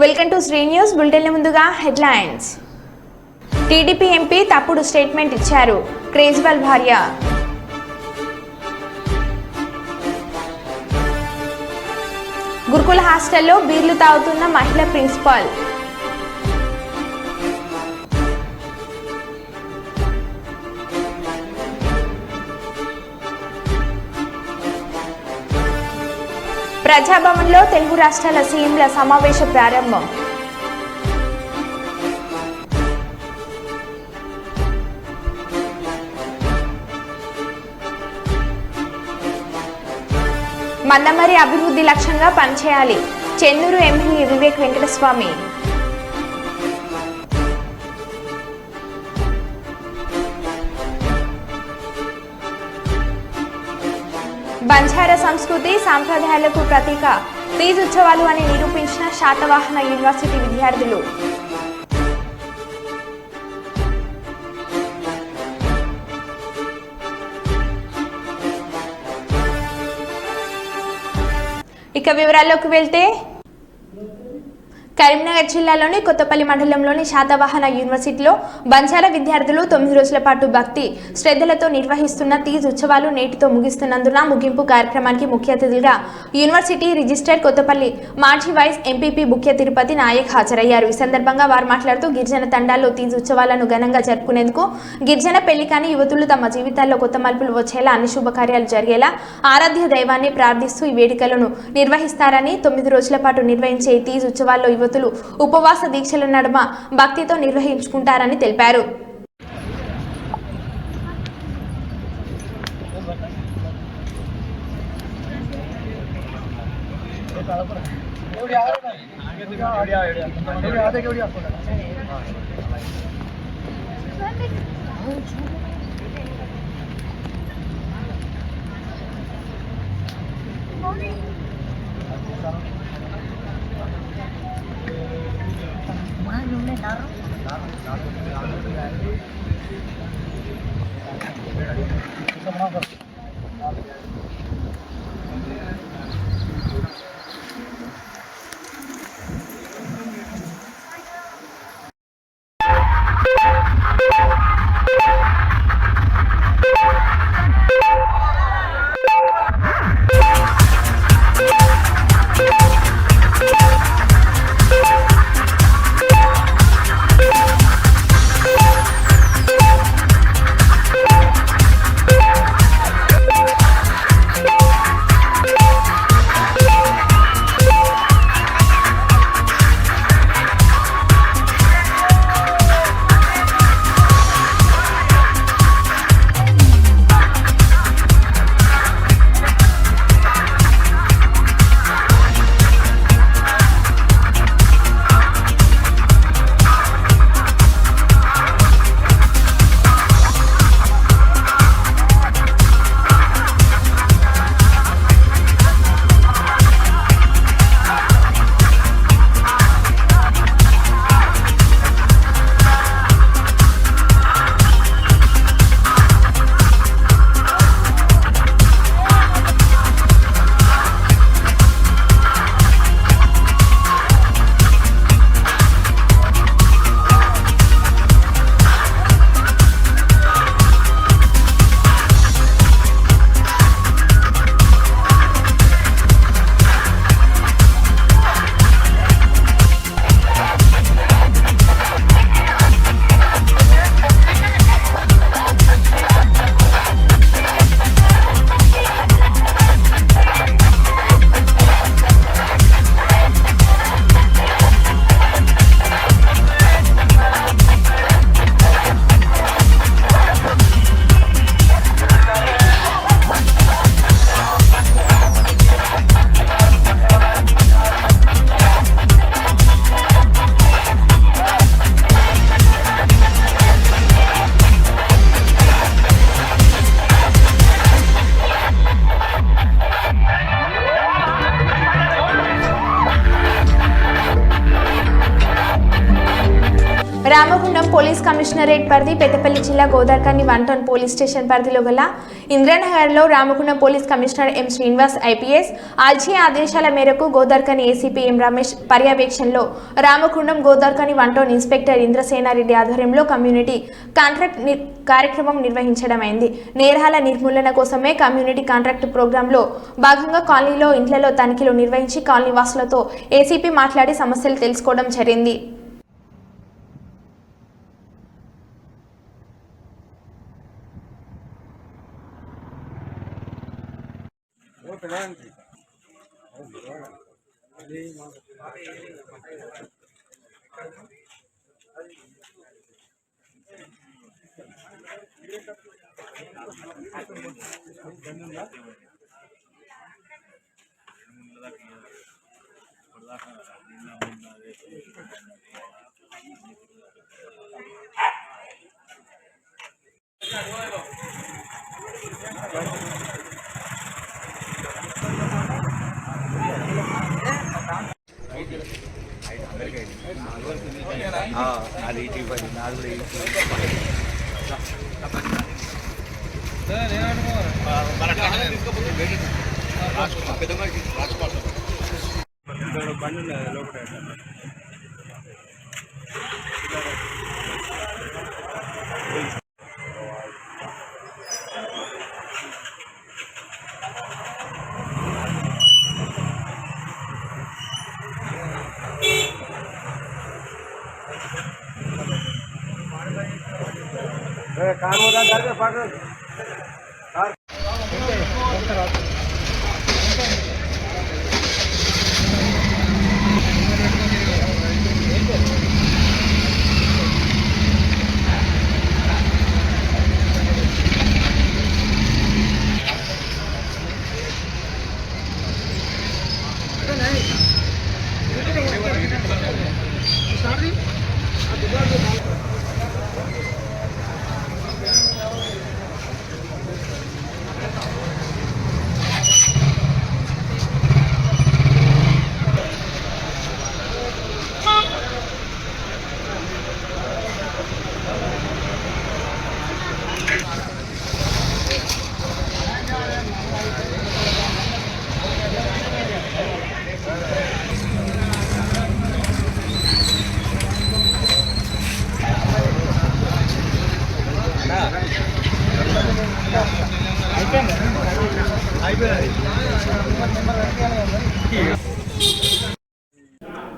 Welcome to Sri news bulletin. ముందుగా headlines. TDP MP తప్పుడు statement ఇచ్చారు. కేజ్రీవాల్ భార్య. గురుకుల హాస్టల్లో బీర్లు తాగుతున్న మహిళా ప్రిన్సిపాల్. ప్రజాభవన్లో తెలుగు రాష్ట్రాల సీఎంల సమావేశ ప్రారంభం. మందమరి అభివృద్ధి లక్ష్యంగా పనిచేయాలి. చెన్నూరు ఎమ్మెల్యే వివేక్ వెంకటస్వామి. బంజారా సంస్కృతి సాంప్రదాయాలకు ప్రతీక తీజ్ ఉత్సవాలు అని నిరూపించిన శాతవాహన యూనివర్సిటీ విద్యార్థులు. ఇక వివరాల్లోకి వెళ్తే, కరీంనగర్ జిల్లాలోని కొత్తపల్లి మండలంలోని శాతవాహన యూనివర్సిటీలో బంజారా విద్యార్థులు 9 రోజుల పాటు భక్తి శ్రద్ధలతో నిర్వహిస్తున్న తీజ్ ఉత్సవాలు నేటితో ముగిస్తున్నందున ముగింపు కార్యక్రమానికి ముఖ్య అతిథులుగా యూనివర్సిటీ రిజిస్ట్రార్ కొత్తపల్లి మాజీ వైస్ ఎంపీపీ బుక్య తిరుపతి నాయక్ హాజరయ్యారు. ఈ సందర్భంగా వారు మాట్లాడుతూ గిరిజన తండాల్లో తీజ్ ఉత్సవాలను ఘనంగా జరుపుకునేందుకు గిరిజన పెళ్లి కాని యువతులు తమ జీవితాల్లో కొత్త మలుపులు వచ్చేలా అన్ని శుభకార్యాలు జరిగేలా ఆరాధ్య దైవాన్ని ప్రార్థిస్తూ ఈ వేడుకలను నిర్వహిస్తారని, 9 రోజుల పాటు నిర్వహించే ఈ తీజ్ ఉత్సవాల్లో యువతులు ఉపవాస దీక్షల నడుమ భక్తితో నిర్వహించుకుంటారని తెలిపారు. రామగుండం పోలీస్ కమిషనరేట్ పరిధి పెద్దపల్లి జిల్లా గోదార్కని 1 టౌన్ పోలీస్ స్టేషన్ పరిధిలో గల ఇంద్రానగర్లో Ramagundam police commissioner M Srinivas IPS ఆర్జీ ఆదేశాల మేరకు గోదార్కని ఏసీపీ ఎం రమేష్ పర్యవేక్షణలో రామగుండం గోదార్కని 1 టౌన్ ఇన్స్పెక్టర్ ఇంద్రసేనారెడ్డి ఆధ్వర్యంలో కమ్యూనిటీ కాంట్రాక్ట్ కార్యక్రమం నిర్వహించడమైంది. నేరాల నిర్మూలన కోసమే కమ్యూనిటీ కాంట్రాక్ట్ ప్రోగ్రాంలో భాగంగా కాలనీలో ఇంట్లలో తనిఖీలు నిర్వహించి కాలనీ వాసులతో ఏసీపీ మాట్లాడి సమస్యలు తెలుసుకోవడం జరిగింది.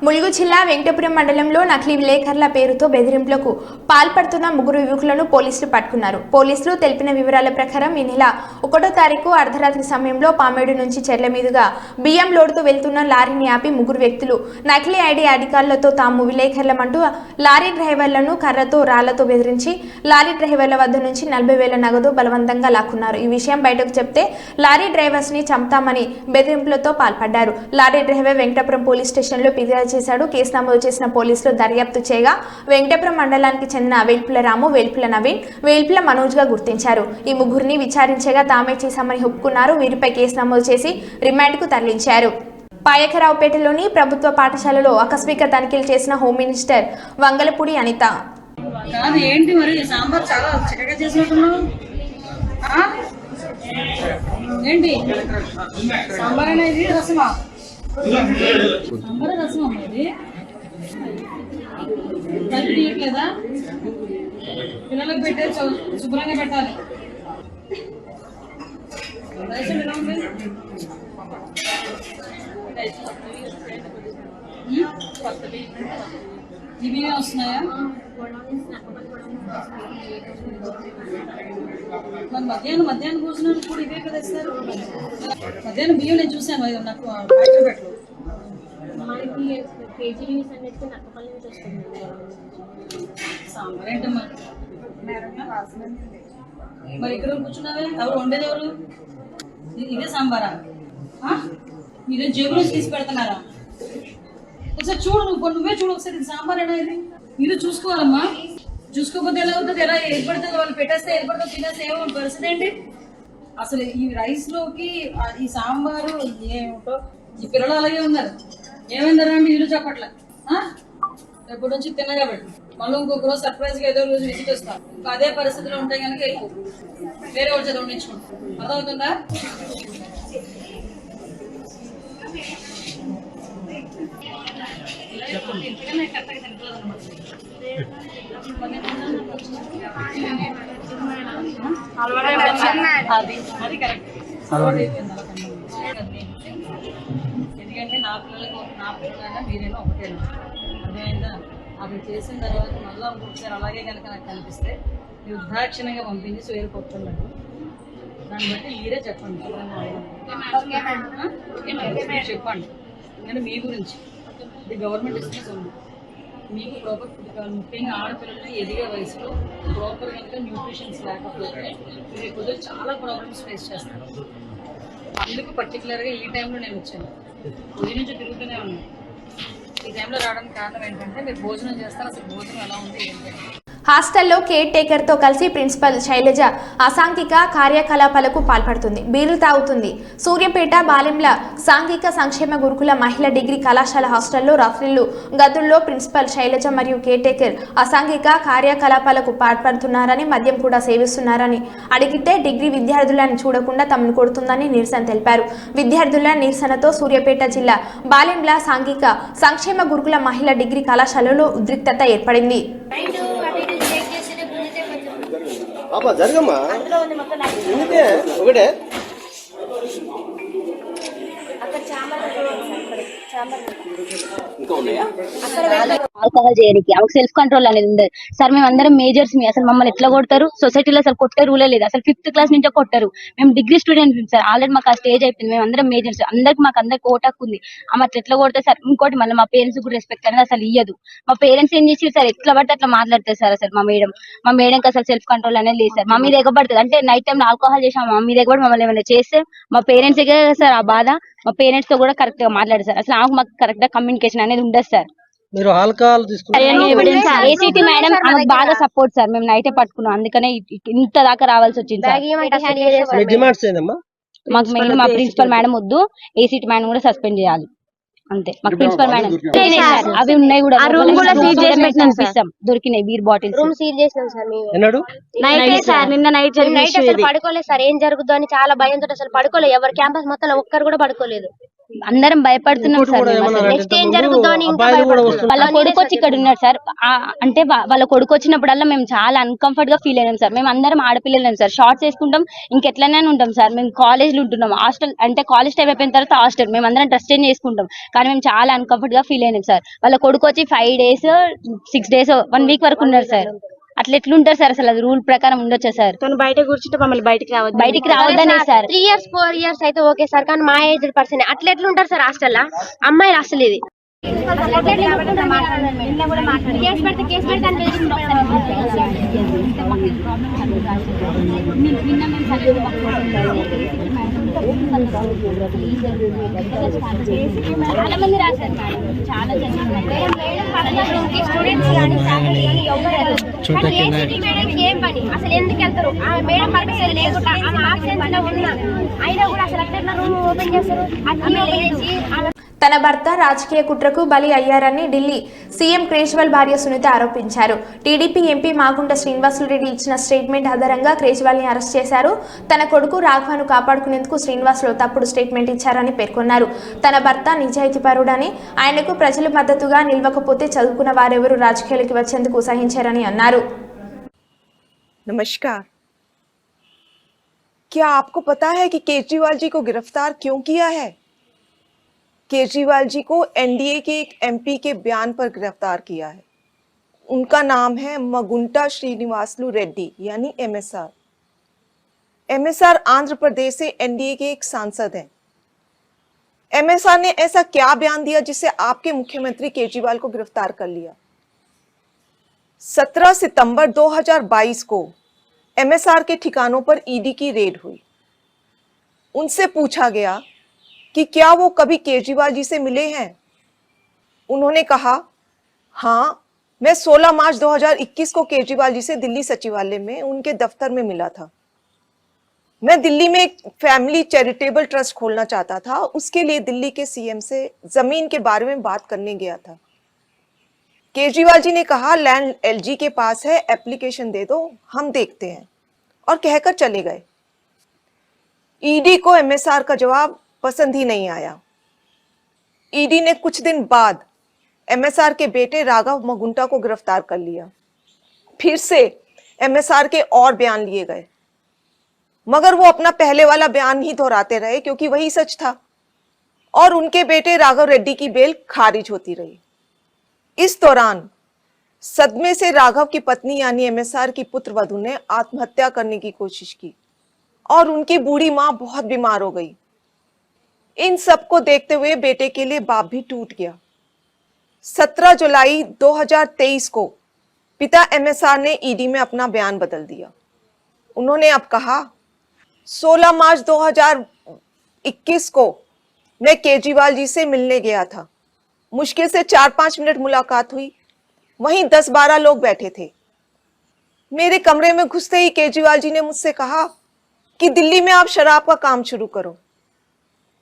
ములుగు జిల్లా వెంకటపురం మండలంలో నకిలీ విలేకరుల పేరుతో బెదిరింపులకు పాల్పడుతున్న 3 యువకులను పోలీసులు పట్టుకున్నారు. పోలీసులు తెలిపిన వివరాల ప్రకారం ఈ నెల 1వ తారీఖు అర్ధరాత్రి సమయంలో పామేడు నుంచి చెర్ల మీదుగా బియ్యం లోడుతో వెళ్తున్న లారీని ఆపి 3 వ్యక్తులు నకిలీ ఐడి కార్డులతో తాము విలేకరులమంటూ లారీ డ్రైవర్లను కర్రతో రాళ్లతో బెదిరించి లారీ డ్రైవర్ల వద్ద నుంచి 40,000 నగదు బలవంతంగా లాక్కున్నారు. ఈ విషయం బయటకు చెప్తే లారీ డ్రైవర్స్ ని చంపుతామని బెదిరింపులతో పాల్పడ్డారు. లారీ డ్రైవర్ వెంకటపురం పోలీస్ స్టేషన్లో ఫిర్యాదు చేశాడు. కేసు నమోదు చేసిన పోలీసులు దర్యాప్తు చేయగా వెంకటపురం మండలానికి చెందిన వేల్పుల రాము, వేల్పుల నవీన్, వేల్పుల మనోజ్ గా గుర్తించారు. ఈ 3 విచారించగా తామే చేశామని ఒప్పుకున్నారు. వీరిపై కేసు నమోదు చేసి రిమాండ్ కు తరలించారు. పాయకరావుపేటలోని ప్రభుత్వ పాఠశాలలో ఆకస్మిక తనిఖీలు చేసిన హోమ్ మినిస్టర్ వంగలపూడి అనిత. ఏంటి మరి సాంబార్ చాలా చక్కగా చేసినట్టున్నావు. ఏంటి సాంబార్ అనేది రసమా? సాంబార్ రసం అమ్మది కలిపి తీయట్లేదా? పిల్లలకు పెట్టే శుభ్రంగా పెట్టాలి. ఇవి వస్తున్నాయా? మరి మధ్యాహ్నం భోజనాలు కూడా ఇవే కదా ఇస్తారు. మధ్యాహ్నం బియ్యం నేను చూసాను, నాకు పెట్టు. సాంబార్ ఏంటమ్మా? మరి ఇక్కడ కూర్చున్నావే, ఎవరు వండేది ఎవరు? ఇదే సాంబారా? మీరే జేబులో తీసి పెడుతున్నారా? ఒకసారి చూడు, నువ్వే చూడు ఒకసారి. ఇది సాంబార్ అయినా ఇది మీరు చూసుకోవాలమ్మా. చూసుకోకపోతే ఎలా అవుతుంది? ఎలా ఏర్పడుతుంది? వాళ్ళు పెట్టేస్తే ఏర్పడుతుంది, తినేస్తే ఏమో పరిస్థితి ఏంటి? అసలు ఈ రైస్ లోకి ఈ సాంబారు ఏమిటో. ఈ పిల్లలు అలాగే ఉన్నారు. ఏమైందరా అంటే ఇల్లు చెప్పట్లే. ఎప్పటి నుంచి తిన్నా కాబట్టి మళ్ళీ ఇంకొక రోజు సర్ప్రైజ్ గా ఏదో రోజు విజిట్ వస్తాం. ఇంకా అదే పరిస్థితిలో ఉంటే కనుక వెళ్ళిపో, వేరే వాళ్ళ చేత ఉండించుకుంటాం. అర్థమవుతుందా? అది కరెక్ట్. ఎందుకంటే నా పిల్లలైనా మీరైనా ఒకటేనా, అర్థమైందా? అది చేసిన తర్వాత మళ్ళీ ఇంకొకసారి అలాగే కనుక నాకు కనిపిస్తే మీరు ఉదాక్షిణంగా పంపించి వేరుకొస్తున్నారు. దాన్ని బట్టి మీరే చెప్పండి, మీరు చెప్పండి. ఎందుకంటే మీ గురించి ఇది గవర్నమెంట్ ఇస్తున్న సొమ్ము. మీకు ప్రాపర్ ఫుడ్ కావాలి, ముఖ్యంగా ఆడపిల్లలు ఎదిగే వయసులో ప్రాపర్ కనుక న్యూట్రిషన్స్ లేకపోతే మీరు కొద్దిగా చాలా ప్రాబ్లమ్స్ ఫేస్ చేస్తారు. అందుకు పర్టికులర్గా ఈ టైంలో నేను వచ్చాను. ఉదయం నుంచి తిరుగుతూనే ఉన్నాను. ఈ టైంలో రావడానికి కారణం ఏంటంటే మీరు భోజనం చేస్తారు, అసలు భోజనం ఎలా ఉంది ఏంటంటే. హాస్టల్లో కేర్ టేకర్తో కలిసి ప్రిన్సిపల్ శైలజ అసాంఘిక కార్యకలాపాలకు పాల్పడుతుంది, బీర్లు తాగుతుంది. సూర్యాపేట బాలెంల సాంఘిక సంక్షేమ గురుకుల మహిళా డిగ్రీ కళాశాల హాస్టల్లో రాత్రిళ్లు గదుల్లో ప్రిన్సిపల్ శైలజ మరియు కేర్ టేకర్ అసాంఘిక కార్యకలాపాలకు పాల్పడుతున్నారని, మద్యం కూడా సేవిస్తున్నారని అడిగితే డిగ్రీ విద్యార్థులను చూడకుండా తమను కొడుతుందని నిరసన తెలిపారు. విద్యార్థుల నిరసనతో సూర్యాపేట జిల్లా బాలెంల సాంఘిక సంక్షేమ గురుకుల మహిళా డిగ్రీ కళాశాలలో ఉద్రిక్తత ఏర్పడింది. జరగమ్మా ఒకటే ఆల్కహాల్ చేయడానికి ఆమెకు సెల్ఫ్ కంట్రోల్ అనేది ఉండదు సార్. మేము అందరం మేజర్స్ మీ అసలు మమ్మల్ని ఎట్లా కొడతారు? సొసైటీలో అసలు కొట్టే రూలే లేదు. అసలు 5th క్లాస్ నుంచే కొట్టారు. మేము డిగ్రీ స్టూడెంట్స్ సార్, ఆల్రెడీ మాకు ఆ స్టేజ్ అయిపోయింది. మేము అందరం మేజర్స్, మాకు అందరికి ఓటాకు ఉంది. ఆమె అట్లా ఎట్లా కొడతారు సార్? ఇంకోటి మళ్ళీ మా పేరెంట్స్ కూడా రెస్పెక్ట్ అనేది అసలు ఇయ్యదు. మా పేరెంట్స్ ఏం చేసి సార్ ఎట్లా పడితే అట్లా మాట్లాడతారు సార్. అసలు మా మేడంకి అసలు సెల్ఫ్ కంట్రోల్ అనేది లేదు సార్. మా మీద ఎగబడుతుంది అంటే నైట్ టైం ఆల్కహాల్ చేసాం, మా మీద ఎగబడి మమ్మల్ని ఏమైనా చేస్తే మా పేరెంట్స్ సార్ ఆ బాధ. మా పేరెంట్స్ తో కూడా కరెక్ట్ గా మాట్లాడారు సార్. అసలు మాకు కరెక్ట్ గా కమ్యూనికేషన్ అనేది ఉండదు సార్. మీరు ఆల్కహాల్ ఏసీటీ మేడం బాగా సపోర్ట్ సార్. మేము నైటే పట్టుకున్నాం, అందుకనే ఇంత దాకా రావాల్సి వచ్చింది సార్. మాకు మెయిన్ మా ప్రిన్సిపల్ మేడం వద్దు, ఏసీటీ మేడం కూడా సస్పెండ్ చేయాలి అంతే. మాకు ప్రిన్సిపల్ మేడం అవి ఉన్నాయి కూడా, దొరికినాయి బీర్ బాటిల్స్ రూమ్ సీల్ చేసినాం సార్. నిన్న నైట్ అసలు పడుకోలేదు సార్. ఏం జరుగుతుందో అని చాలా భయంతో అసలు పడుకోలేదు. ఎవరు క్యాంపస్ మొత్తం ఒక్కరు కూడా పడుకోలేదు. అందరం భయపడుతున్నాం సార్. నెక్స్ట్ ఏం జరుగుతుందో అని ఇంకా వాళ్ళ కొడుకు వచ్చి ఇక్కడ ఉన్నాడు సార్. అంటే వాళ్ళ కొడుకు వచ్చినప్పుడల్లా మేము చాలా అన్కంఫర్ట్ గా ఫీల్ అయినాం సార్. మేము అందరం ఆడపిల్లలేం సార్, షార్ట్స్ వేసుకుంటాం, ఇంకెట్లనే ఉంటాం సార్. మేము కాలేజ్ లో ఉంటున్నాం, హాస్టల్ అంటే కాలేజ్ టైం అయిపోయిన తర్వాత హాస్టల్ మేము అందరం డ్రెస్ చేంజ్ చేసుకుంటాం. కానీ మేము చాలా అన్కంఫర్ట్ గా ఫీల్ అయినాం సార్. వాళ్ళ కొడుకు వచ్చి 5 days 6 days 1 week వరకు ఉన్నారు సార్. అట్లా ఎట్లుంటారు సార్? అసలు అది రూల్ ప్రకారం ఉండొచ్చా సార్? బయట కూర్చుంటే మమ్మల్ని బయటికి రావద్దనే సార్. 3 years 4 years అయితే ఓకే సార్, కానీ మా ఏజ్ పర్సన్ అట్లా ఎట్లుంటారు సార్ హాస్టల్లో? అమ్మాయిలు అసలు ఇది చాలా మంది రాశారు మేడం, చాలా ఏం పని అసలు ఎందుకు వెళ్తారు? మేడం పర్మిషన్ లేకుండా అయినా కూడా అసలు అట్లా రూమ్ ఓపెన్ చేస్తారు. తన భర్త రాజకీయ కుట్రకు బలి అయ్యారని ఢిల్లీ సీఎం కేజ్రీవాల్ భార్య సునీత ఆరోపించారు. టీడీపీ ఎంపీ మాగుంట శ్రీనివాసులరెడ్డి ఇచ్చిన స్టేట్మెంట్ ఆధారంగా కేజ్రీవాల్ ని అరెస్ట్ చేశారు. తన కొడుకు రాఘవను కాపాడుకునేందుకు శ్రీనివాసులు తప్పుడు స్టేట్మెంట్ ఇచ్చారని పేర్కొన్నారు. తన భర్త నిజాయితీపరుడని, ఆయనకు ప్రజలు మద్దతుగా నిలవకపోతే చదువుకున్న వారెవరూ రాజకీయాలకు వచ్చేందుకు సహించారని అన్నారు. नमस्कार। क्या आपको पता है कि केजरीवाल जी को गिरफ्तार क्यों किया है? केजरीवाल जी को एनडीए के एक एमपी के बयान पर गिरफ्तार किया है। उनका नाम है मगुंटा श्रीनिवासलू रेड्डी यानी एमएसआर। एमएसआर आंध्र प्रदेश से एनडीए के एक सांसद हैं। एमएसआर ने ऐसा क्या बयान दिया जिससे आपके मुख्यमंत्री केजरीवाल को गिरफ्तार कर लिया? 17 सितंबर 2022 को एमएसआर के ठिकानों पर ईडी की रेड हुई। उनसे पूछा गया कि क्या वो कभी केजरीवाल जी से मिले हैं? उन्होंने कहा, हाँ, मैं 16 मार्च 2021 को केजरीवाल जी से दिल्ली सचिवालय में उनके दफ्तर में मिला था। मैं दिल्ली में एक फैमिली चैरिटेबल ट्रस्ट खोलना चाहता था, उसके लिए दिल्ली के सीएम से जमीन के बारे में बात करने गया था। केजरीवाल जी ने कहा लैंड एलजी के पास है, एप्लीकेशन दे दो, हम देखते हैं, और कहकर चले गए। ईडी को एमएसआर का जवाब पसंद ही नहीं आया। ईडी ने कुछ दिन बाद एमएसआर के बेटे राघव मगुंटा को गिरफ्तार कर लिया। फिर से एमएसआर के और बयान लिए गए, मगर वो अपना पहले वाला बयान ही दोहराते रहे क्योंकि वही सच था, और उनके बेटे राघव रेड्डी की बेल खारिज होती रही। इस दौरान सदमे से राघव की पत्नी यानी एमएसआर की पुत्रवधू ने आत्महत्या करने की कोशिश की और उनकी बूढ़ी मां बहुत बीमार हो गई। इन सबको देखते हुए बेटे के लिए बाप भी टूट गया। 17 जुलाई 2023 को पिता एमएसआर ने ईडी में अपना बयान बदल दिया। उन्होंने अब कहा 16 मार्च 2021 को मैं केजरीवाल जी से मिलने गया था। मुश्किल से 4-5 मिनट मुलाकात हुई। वहीं 10-12 लोग बैठे थे। मेरे कमरे में घुसते ही केजरीवाल जी ने मुझसे कहा कि दिल्ली में आप शराब का काम शुरू करो,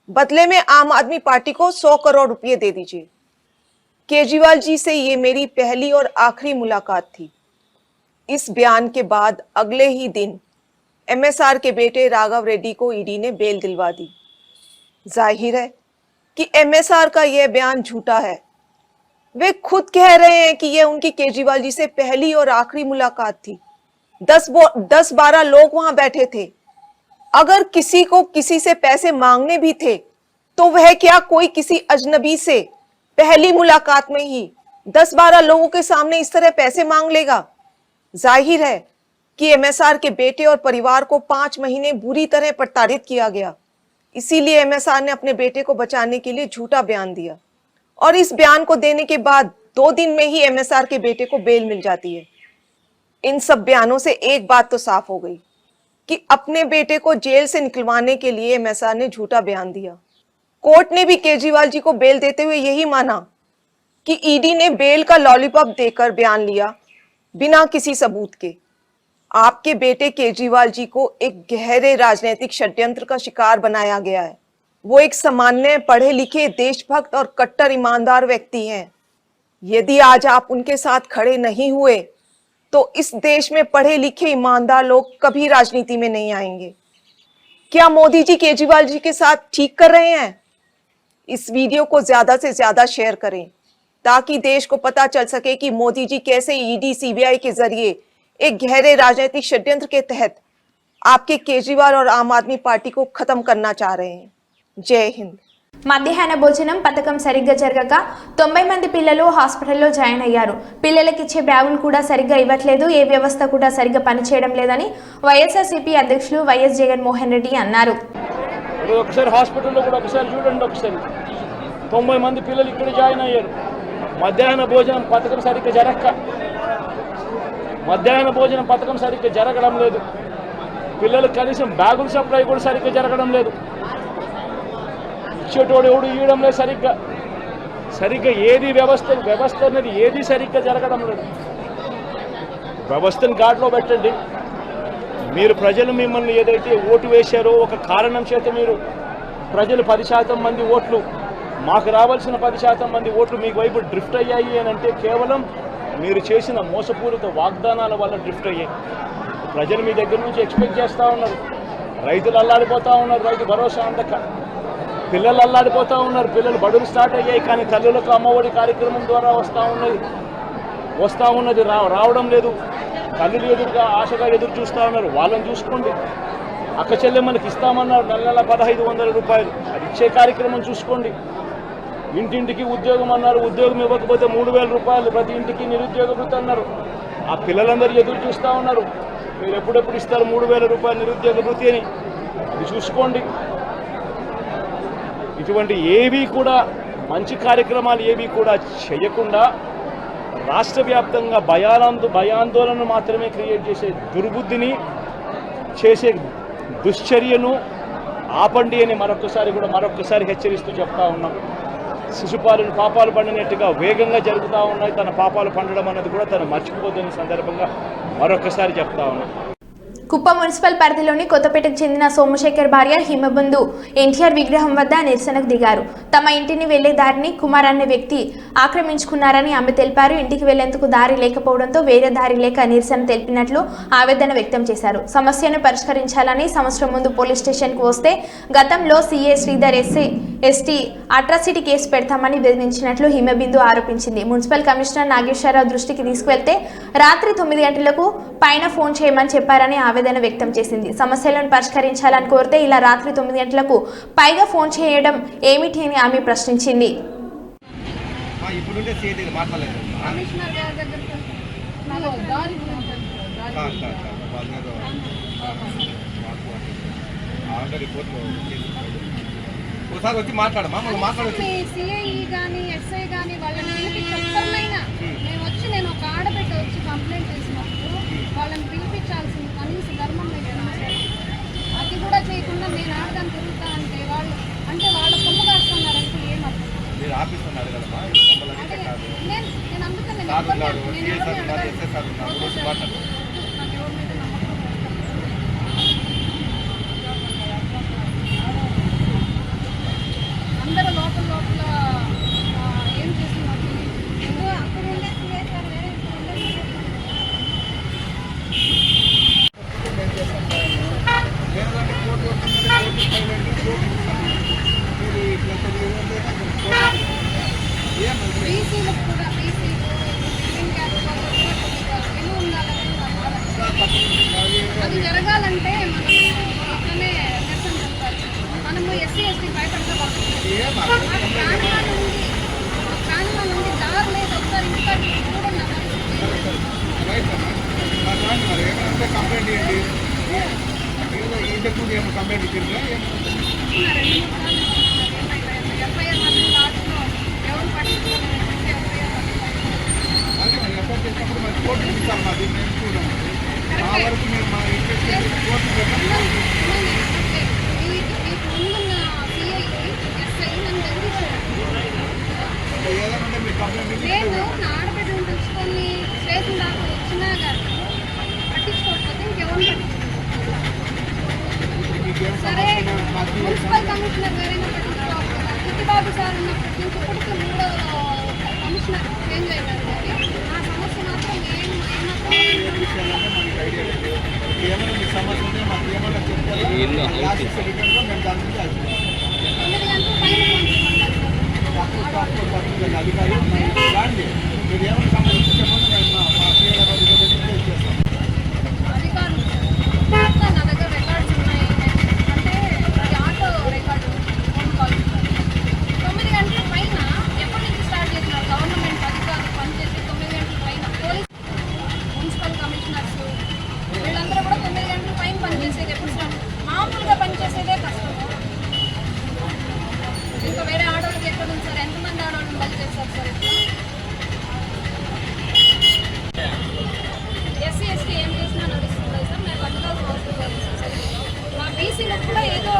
बदले में आम आदमी पार्टी को 100 करोड़ रुपए दे दीजिए। केजरीवाल जी से ये मेरी पहली और आखिरी मुलाकात थी। इस बयान के बाद अगले ही दिन एमएसआर के बेटे राघव रेड्डी को ईडी ने बेल दिलवा दी। जाहिर है कि एमएसआर का यह बयान झूठा है। वे खुद कह रहे हैं कि यह उनकी केजरीवाल जी से पहली और आखिरी मुलाकात थी। 10-12 लोग वहां बैठे थे। अगर किसी को किसी से पैसे मांगने भी थे तो वह क्या कोई किसी अजनबी से पहली मुलाकात में ही 10-12 लोगों के सामने इस तरह पैसे मांग लेगा? जाहिर है कि एमएसआर के बेटे और परिवार को 5 महीने बुरी तरह प्रताड़ित किया गया। इसीलिए एमएसआर ने अपने बेटे को बचाने के लिए झूठा बयान दिया, और इस बयान को देने के बाद 2 दिन में ही एमएसआर के बेटे को बेल मिल जाती है। इन सब बयानों से एक बात तो साफ हो गई कि अपने बेटे को जेल से निकलवाने के लिए एमएसआर ने झूठा बयान दिया। कोर्ट ने भी केजरीवाल जी को बेल देते हुए यही माना कि ईडी ने बेल का लॉलीपॉप देकर बयान लिया बिना किसी सबूत के। आपके बेटे केजरीवाल जी को एक गहरे राजनीतिक षड्यंत्र का शिकार बनाया गया है। वो एक सामान्य पढ़े लिखे देशभक्त और कट्टर ईमानदार व्यक्ति हैं। यदि आज आप उनके साथ खड़े नहीं हुए तो इस देश में पढ़े लिखे ईमानदार लोग कभी राजनीति में नहीं आएंगे। क्या मोदी जी केजरीवाल जी के साथ ठीक कर रहे हैं? इस वीडियो को ज्यादा से ज्यादा शेयर करें ताकि देश को पता चल सके कि मोदी जी कैसे ईडी सीबीआई के जरिए एक गहरे राजनीतिक षड्यंत्र के तहत आपके केजरीवाल और आम आदमी पार्टी को खत्म करना चाह रहे हैं। जय हिंद। మధ్యాహ్న భోజనం పథకం సరిగ్గా జరగక 90 మంది పిల్లలు హాస్పిటల్లో జాయిన్ అయ్యారు. పిల్లలకి ఇచ్చే బ్యాగులు కూడా సరిగ్గా ఇవ్వట్లేదు. ఏ వ్యవస్థ కూడా సరిగ్గా పనిచేయడం లేదని వైఎస్ఆర్సీపీ అధ్యక్షులు వైఎస్ జగన్మోహన్ రెడ్డి అన్నారు. ఒకసారి హాస్పిటల్లో కూడా ఒకసారి చూడండి. ఒకసారి 90 మంది పిల్లలు ఇక్కడ జాయిన్ అయ్యారు. మధ్యాహ్న భోజనం పథకం సరిగ్గా జరగడం లేదు. పిల్లలకు కనీసం బ్యాగుల సప్లై కూడా సరిగ్గా జరగడం లేదు. ఇచ్చేటోడు ఎవడు ఇవ్వడం లేదు సరిగ్గా ఏది వ్యవస్థ అనేది ఏది సరిగ్గా జరగడం లేదు. వ్యవస్థను గాడిలో పెట్టండి. మీరు ప్రజలు మిమ్మల్ని ఏదైతే ఓటు వేశారో ఒక కారణం చేత మీరు ప్రజలు 10% మంది ఓట్లు మాకు రావాల్సిన 10% మంది ఓట్లు మీకు వైపు డ్రిఫ్ట్ అయ్యాయి అని అంటే కేవలం మీరు చేసిన మోసపూరిత వాగ్దానాల వల్ల డ్రిఫ్ట్ అయ్యాయి. ప్రజలు మీ దగ్గర నుంచి ఎక్స్పెక్ట్ చేస్తూ ఉన్నారు. రైతులు అల్లాడిపోతూ ఉన్నారు. రైతు భరోసా అందక పిల్లలు అల్లాడిపోతూ ఉన్నారు. పిల్లలు బడులు స్టార్ట్ అయ్యాయి కానీ తల్లులకు అమ్మఒడి కార్యక్రమం ద్వారా వస్తూ ఉన్నది రావడం లేదు. తల్లులు ఎదురుగా ఆశగా ఎదురు చూస్తూ ఉన్నారు. వాళ్ళని చూసుకోండి. అక్క చెల్లెమ్మలకి ఇస్తామన్నారు నెల 1500 రూపాయలు. అది ఇచ్చే కార్యక్రమం చూసుకోండి. ఇంటింటికి ఉద్యోగం అన్నారు. ఉద్యోగం ఇవ్వకపోతే 3000 రూపాయలు ప్రతి ఇంటికి నిరుద్యోగ వృత్తి అన్నారు. ఆ పిల్లలందరూ ఎదురు చూస్తూ ఉన్నారు. మీరు ఎప్పుడెప్పుడు ఇస్తారు 3000 రూపాయలు నిరుద్యోగ వృత్తి అని. అది చూసుకోండి. ఇటువంటి ఏవి కూడా మంచి కార్యక్రమాలు ఏవి కూడా చేయకుండా రాష్ట్ర వ్యాప్తంగా భయాందోళన మాత్రమే క్రియేట్ చేసే దుర్బుద్ధిని చేసే దుశ్చర్యను ఆపండి అని మరొకసారి హెచ్చరిస్తూ చెప్తా ఉన్నాం. శిశుపాలను పాపాలు పండినట్టుగా వేగంగా జరుగుతూ ఉన్నాయి. తన పాపాలు పండడం అన్నది కూడా తను మర్చిపోదని సందర్భంగా మరొకసారి చెప్తా ఉన్నాం. కుప్పం మున్సిపల్ పరిధిలోని కొత్తపేటకు చెందిన సోమశేఖర్ భార్య హిమబిందు ఎన్టీఆర్ విగ్రహం వద్ద నిరసనకు దిగారు. తమ ఇంటిని వెళ్లే దారిని కుమార్ అనే వ్యక్తి ఆక్రమించుకున్నారని ఆమె తెలిపారు. ఇంటికి వెళ్లేందుకు దారి లేకపోవడంతో వేరే దారి లేక నిరసన తెలిపినట్లు ఆవేదన వ్యక్తం చేశారు. సమస్యను పరిష్కరించాలని సంవత్సరం ముందు పోలీస్ స్టేషన్కు వస్తే గతంలో CA Sridhar ST atrocity case పెడతామని బెదిరించినట్లు హిమబిందు ఆరోపించింది. మున్సిపల్ కమిషనర్ నాగేశ్వరరావు దృష్టికి తీసుకువెళ్తే రాత్రి 9 గంటలకు పైన ఫోన్ చేయమని చెప్పారని ఆవేదన వ్యక్తం చేసింది. సమస్యలను పరిష్కరించాలని కోరితే ఇలా రాత్రి 9 గంటలకు పైగా ఫోన్ చేయడం ఏమిటి అని ఆమె ప్రశ్నించింది. ఒకసారి వచ్చి మాట్లాడమా మనం మాట్లాడచ్చు. సిఐ కానీ ఎస్ఐ కానీ వాళ్ళని పిలిపించి ఒక్కరినైనా నేను ఒక ఆడబిడ్డ వచ్చి కంప్లైంట్ చేసినప్పుడు వాళ్ళని పిలిపించాల్సింది కనీస ధర్మం అది కూడా చేయకుండా నేను ఆడదాన్ని తిరుగుతా అంటే వాళ్ళ కొమ్ము కాస్తున్నారంటే ఏమర్థం? మీరు ఆఫీస్ ఉన్నారు కదమ్మా, నేను అందుకని అందరూ లోపల ఏం చేస్తున్నారు అక్కడ బీసీలకు కూడా అది జరగాలంటే మనం ఇట్లనే నిరసన చెప్పాలి. మనము ఎస్సీ ఎస్టీ భయపడతాం ప్రాణాల నుండి దారి లేదు. ఒకసారి ఇంటికాడ చూడండి కంప్లైంట్ ఏంటి ఇంతకు కంప్లైంట్ ఇచ్చిందా? ఎఫ్ఐఆర్ మళ్ళీ లాస్ట్లో ఎవరు పట్టించుకోలేదు. ఎఫ్ఐఆర్ చేసినప్పుడు మరి కోర్టు ఇస్తాం. మాది మేము చూడండి ఆ వరకు మేము మా ఇంట్రెస్ట్ కోర్టు ఏదైనా మీరు కంప్లైంట్ నేను నా ఆడబిడ్డను తెచ్చుకొని స్టేషన్ దాకా వచ్చినా కానీ పట్టించుకోకపోతే ఇంకెవరు సరే మున్సిపల్ కమిషనర్ వేరైనా పట్టించుకోవాలి. చిట్టిబాబు సార్ ఉన్నప్పటి నుంచి ఇప్పటికీ 3వ కమిషనర్ చేంజ్ అయినారు. ఆ సమస్య మాత్రం ఏమైనా మీకు సమస్య ఉంటే మాకు ఏమైనా చెప్తారా? మేము దాని నుంచి 9 గంటల పైన అధికారి రాండి, మీరు ఏమైనా సమస్య చెప్పండి. మేము మా చేస్తాం. అధికారులు నా దగ్గర రికార్డ్స్ ఉన్నాయి. అంటే అది ఆటో రికార్డు ఫోన్ కాల్ 9 గంటల పైన ఎప్పటి నుంచి స్టార్ట్ చేసినారు గవర్నమెంట్ అధికారులు పనిచేసి 9 గంటల పైన పోలీస్ మున్సిపల్ కమిషనర్స్ వీళ్ళందరూ కూడా 9 గంటల పైన పనిచేసేది ఎప్పుడు స్టార్ట్? మామూలుగా పనిచేసేదే కష్టం. ఇంకా వేరే ఆడవాళ్ళకి ఎక్కడ ఉంది సార్? ఎంతమంది ఆడవాళ్ళని బలి చేస్తారు సార్? ఎస్సీ ఎస్టీ ఏం చేసినా నడుస్తుంది సార్. మేము పట్టుకోవాల్సిన అవసరం లేదు సొసైటీలో. మా బీసీలకు కూడా ఏదో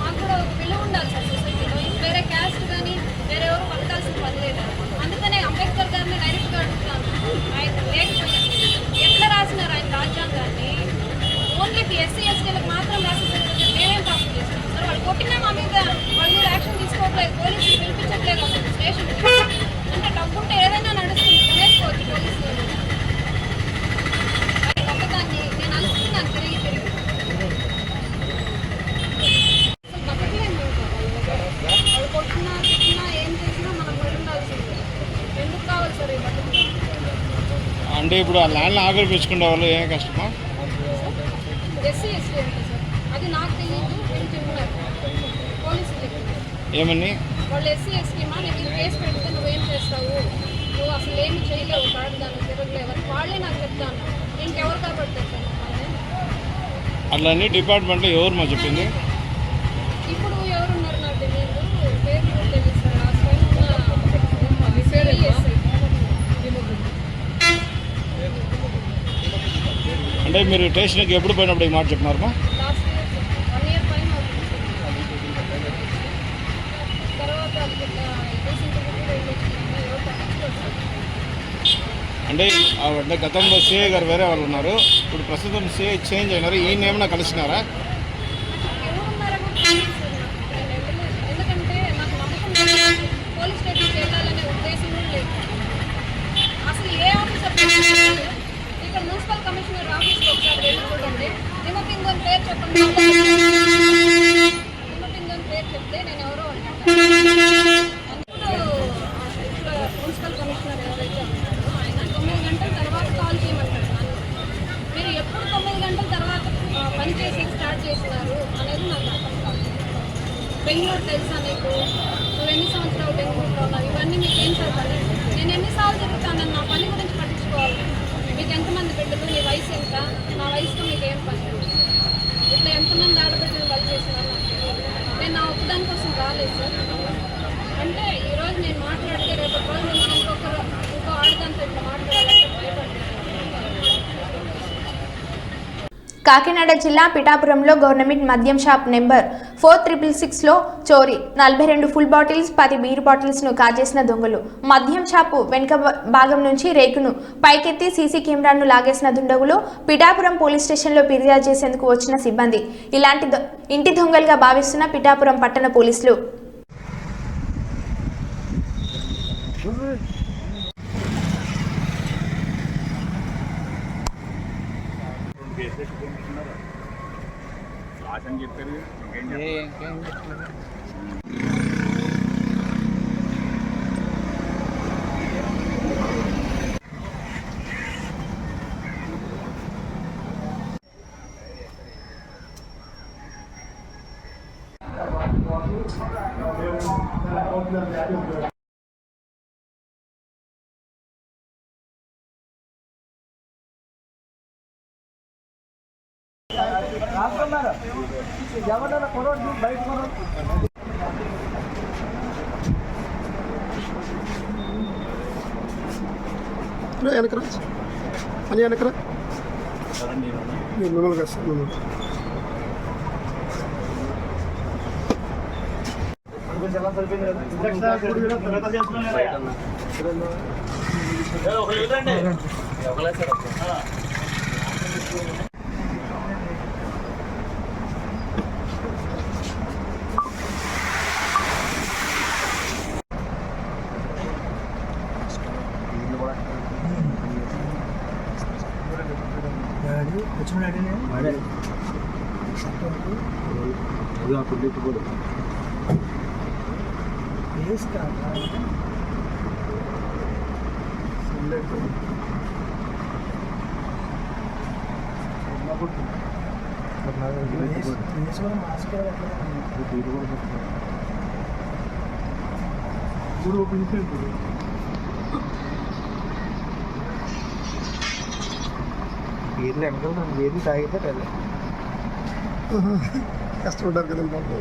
మాకు కూడా ఒక విలువ ఉండాలి సార్ సొసైటీలో. వేరే క్యాస్ట్ కానీ వేరే ఎవరు పట్టాల్సిన పని లేదు. అందుకనే అంబేద్కర్ గారిని డైరెక్ట్గా అడుగుతాను. ఆయన లేకపోతే ఎట్లా రాసినారు ఆయన రాజ్యాంగాన్ని? ఓన్లీ ఎస్సీ ఎస్టీలకు మాత్రం రాసేసారు. మేమేం తప్పు చేస్తాం సార్? వాళ్ళు కొట్టినా మా మీద వాళ్ళ మీద యాక్షన్ తీసుకోవట్లేదు. పోలీసులు పిలిపించట్లేదు అసలు స్టేషన్. అంటే డబ్బుంటే ఏదైనా నడుస్తుంది, కొనేసుకోవచ్చు పోలీసులు. ఒక్కదాన్ని నేను అనుకుంటున్నాను తిరిగి అసలు బతకలేము. వాళ్ళు కొట్టినా తిట్టినా ఏం చేసినా మనం ఉండాల్సింది. ఎందుకు కావాలి సార్ ఈ బతుకు? అంటే ఇప్పుడు ఆ ల్యాండ్ని ఆక్రమించుకునే వాళ్ళు ఏం కష్టమా? ఎస్సీ ఎస్టీ అంటే సార్ అది నాకు తెలియదు. నేను చెప్పినారు పోలీసులు ఏమని వాళ్ళు ఎస్సీ ఎస్టీమా నేను ఈ కేసు పెడితే నువ్వేం చేస్తావు, నువ్వు అసలు ఏమి చేయలేవు, కాడదాన్ని తిరగలేవు అని వాళ్ళే నాకు చెప్తాను. ఇంకెవరు కాబట్టి అట్లా అన్ని డిపార్ట్మెంట్లో ఎవరు మా చెప్పింది? ఇప్పుడు ఎవరున్నారు నాకు తెలియదు. పేరు కూడా తెలియదు సార్. లాస్ట్ టైం ఎస్ఐ అంటే మీరు స్టేషన్కి ఎప్పుడు పోయినప్పుడు ఈ మాట చెప్పినారు? లాస్ట్ ఇయర్ 1 year పైన అవుతుంది. తర్వాత రీసెంట్గా కూడా ఎవరు పట్టించుకోవచ్చు. అంటే గతంలో సిఐ గారు వేరే వాళ్ళు ఉన్నారు, ఇప్పుడు ప్రస్తుతం సిఐ చేంజ్ అయినారు. ఈయన ఏమైనా కలిసినారా? ఎవరున్నారో కూడా తెలియదు సార్ నాకు. ఎందుకంటే నాకు నమ్మకం లేదు, పోలీస్ స్టేషన్కి వెళ్ళాలనే ఉద్దేశం కూడా లేదు. అసలు ఏ ఆఫీసర్ ఇక్కడ మున్సిపల్ కమిషనర్ ఆఫీస్కి ఒకసారి వెళ్ళి చూడండి. హిమబిందు పేరు చెప్పండి. హిమబిందు పేరు చెప్తే నేను ఎవరో మున్సిపల్ కమిషనర్ ఎవరైతే ఉన్నారో ఆయన 9 గంటల తర్వాత కాల్ చేయమంటారు. మీరు ఎప్పుడు 9 గంటల తర్వాత పని చేసి స్టార్ట్ చేసినారు అనేది నాకు అర్థం కాదు. బెంగళూరు తెలుసా నీకు? నువ్వు ఎన్ని సంవత్సరాలు బెంగళూరులో ఉన్నావు? ఇవన్నీ మీకు ఏం చదవాలి? నేను ఎన్నిసార్లు తిరుగుతాను? నా పని గురించి పట్టించుకోవాలి. మీకు ఎంతమంది బిడ్డలు, నీ వయసు ఎంత, నా వయసుతో మీకు ఏం పని? ఇట్లా ఎంతమంది ఆడబిడ్డలు వాళ్ళు చేసినారు? నేను నా ఒక్కదాని కోసం రాలేదు సార్. అంటే ఈరోజు నేను మాట్లాడితే రేపు రోజు నుంచి ఇంకో ఆడదాంతో ఇట్లా మాట్లాడాలంటే భయపడుతున్నాను. కాకినాడ జిల్లా పిఠాపురంలో గవర్నమెంట్ మద్యం షాప్ నెంబర్ 4666లో చోరీ. 42 ఫుల్ బాటిల్స్, 10 బీర్ బాటిల్స్ను కాజేసిన దొంగలు. మద్యం షాపు వెనుక భాగం నుంచి రేకును పైకెత్తి సీసీ కెమెరాను లాగేసిన దుండగులు. పిఠాపురం పోలీస్ స్టేషన్లో ఫిర్యాదు చేసేందుకు వచ్చిన సిబ్బంది ఇలాంటి ఇంటి దొంగలుగా భావిస్తున్న పిఠాపురం పట్టణ పోలీసులు వెనకరా అని వెనకరా మిమ్మల్ని కష్టం ఏది తాగితే కష్టపడ్డారు కదా బాబు.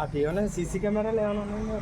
అటు ఏమైనా సీసీ కెమెరాలు ఏమైనా ఉన్నాయా?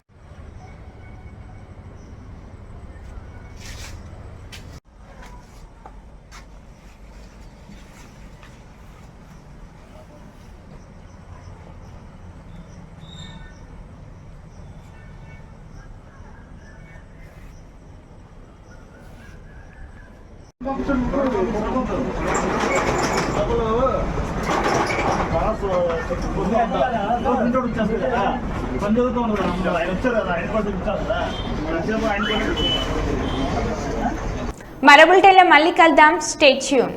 మరో బులెటిన్లో మళ్ళీ కలుద్దాం. Stay tune.